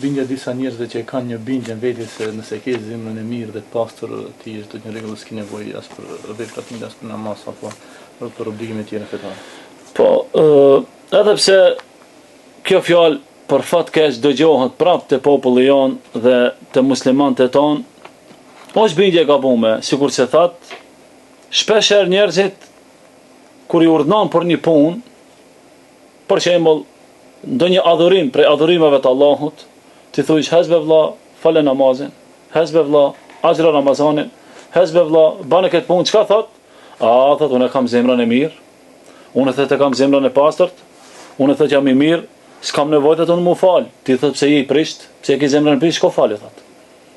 bindja disa njerëzve që e kanë një bindje në veti se nëse ke zemrën e mirë dhe të pastër ti je të një rregull, s'ke nevojë as për vepra të mira, as për namaz apo për obligime tjera fetare. Po, edhe pse kjo fjalë për fat keq dëgjohet prapë te populli jon dhe te muslimanët e ton, është bindje e gabuar, sikur se that, shpesh herë njerëzit kur i urdhnon për një punë, për shembull, ndonjë adhurim prej adhurimeve të Allahut, ti thuaj hasbe vlla, falë namazin, hasbe vlla, ajra Ramazanin, hasbe vlla, bane këtë punë, çka thot? Thot, unë kam zemrën e mirë, unë thot e kam zemrën e pastërt, unë thot jam i mirë, s'kam nevojë të unë më fal. Ti thot pse je i prisht, pse ke zemrën e prisht, shko falë thot.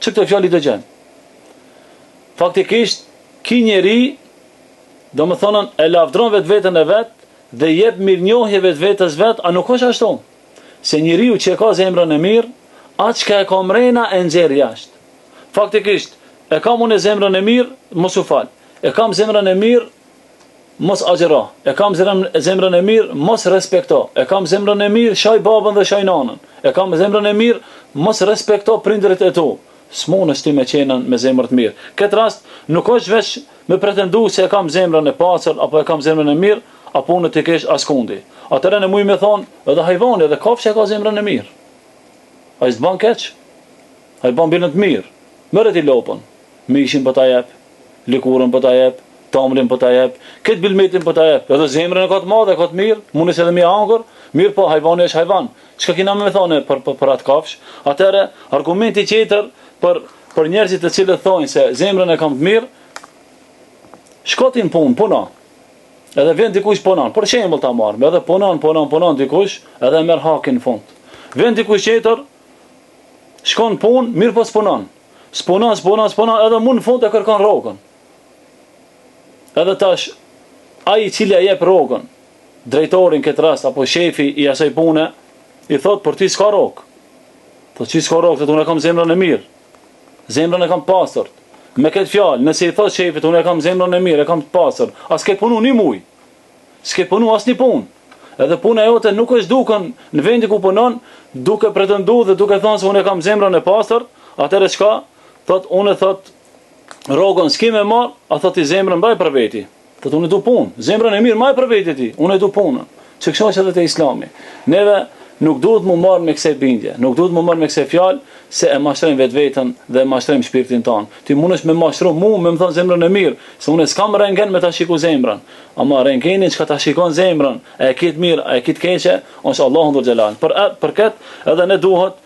Çka këto fjalë dëgjon? Faktikisht, ky njeri, domethënë e lavdron vetveten e vet dhe jep mirënjohje vetvetes vet, a nuk është ashtu? Se njeriu që ka zemrën e mirë, atë që e ka mrena e nxjerr jashtë. Faktikisht, e kam unë zemrën e mirë, mos u fal. E kam zemrën e mirë, mos agjëro. E kam zemrën e mirë, mos respekto. E kam zemrën e mirë, shaj babën dhe shaj nanën. E kam zemrën e mirë, mos respekto prindërit e tu. S'munësh ti me qenën me zemrë të mirë. Këtë rast, nuk është veç me pretendu se e kam zemrën e pastër apo e kam zemrën e mirë, apo unë të kesh askundi. Atëherë ne mujmë me thonë, edhe hajvani, edhe kafshë ka zemrën e mirë. Ai s'ban keq. Ai ban bën të mirë. Merret i lopën, mishin po ta jep, likurën po ta jep, tamrin po ta jep, këtë bilmetin po ta jep. Edhe zemrën e ka të madhe, ka të mirë, mundes edhe më hangur, mirë po hajvani është hajvan. Çka kena me thonë për atë kafshë? Atëherë argumenti tjetër për njerëzit të cilët thonë se zemrën e kam të mirë, shkotin punë. Edhe vjen dikush punon, për shembull ta marrim, edhe punon dikush, edhe merr hakin në fund. Vjen dikush tjetër, shkon punë, mirë po s'punon. S'punon, edhe mund në fund e kërkon rrogën. Edhe tash, ai i cili jep rrogën, drejtorin këtë rast, apo shefi i asaj pune, i thot, për ti s'ka rrogë. Po ti s'ka rrogë, unë kam zemrën e mirë. Zemrën e kam pastërt. Me këtë fjalë, nëse i thot shefit, unë e kam zemrën e mirë, e kam të pastër, as ke punu një muj, s'ke punu as një punë. Edhe puna jote nuk është duken në vendi ku punon, duke pretendu dhe duke thonë se unë e kam zemrën e pastër, atëre çka? Thot, unë thot, rrogën s'ki me marr, a thot i zemrën mbaj për veti. Thot, unë e du punë, zemrën e mirë mbaj për veti ti, unë e du punën. Që kështu është edhe te Islami. Neve nuk duhet mu marrë me kësaj bindje, nuk duhet mu marrë me kësaj fjalë se e mashtrojmë vetveten dhe e mashtrojmë shpirtin ton. Ti mundesh me mashtru me më thon zemrën e mirë, se unë s'kam rentgen me ta shiku zemrën. Ama rentgeni çka ta shikon zemrën, e ke të mirë, e ke të keqe, ose Allahu dhul xhelal. Për këtë edhe ne duhet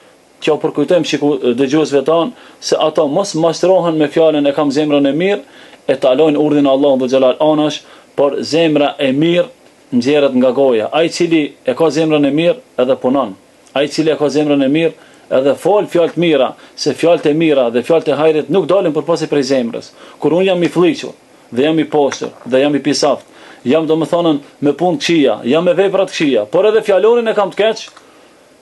që u përkujtojmë shiku dëgjuesve ton se ata mos mashtrohen me fjalën e kam zemrën e mirë, e talojnë urdhin e Allahut dhul xhelal anash, por zemra e mirë nxjerret nga goja. Ai i cili e ka zemrën e mirë edhe punon. Ai i cili e ka zemrën e mirë edhe fol fjalë të mira, se fjalët e mira dhe fjalët e hajrit nuk dalin përpasi prej zemrës. Kur unë jam i fllihur dhe jam i poshtër dhe jam i pisaft, jam domethënë me punë të këqija, jam me vepra të këqija, por edhe fjalorin e kam të keq,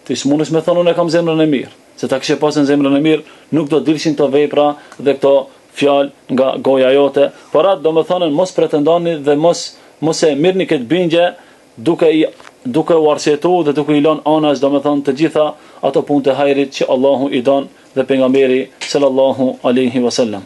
ti s'mundesh me thonë unë e kam zemrën e mirë. Se ta kishe pasën zemrën e mirë, nuk do dilshin këto vepra dhe këto fjalë nga goja jote. Por atë domethënë mos pretendoni dhe mos e mirni këtë bindje duke u arsyetu dhe duke i lënë anash domethënë të gjitha ato punë të hajrit që Allahu i don dhe pejgamberi sallallahu alaihi wasallam.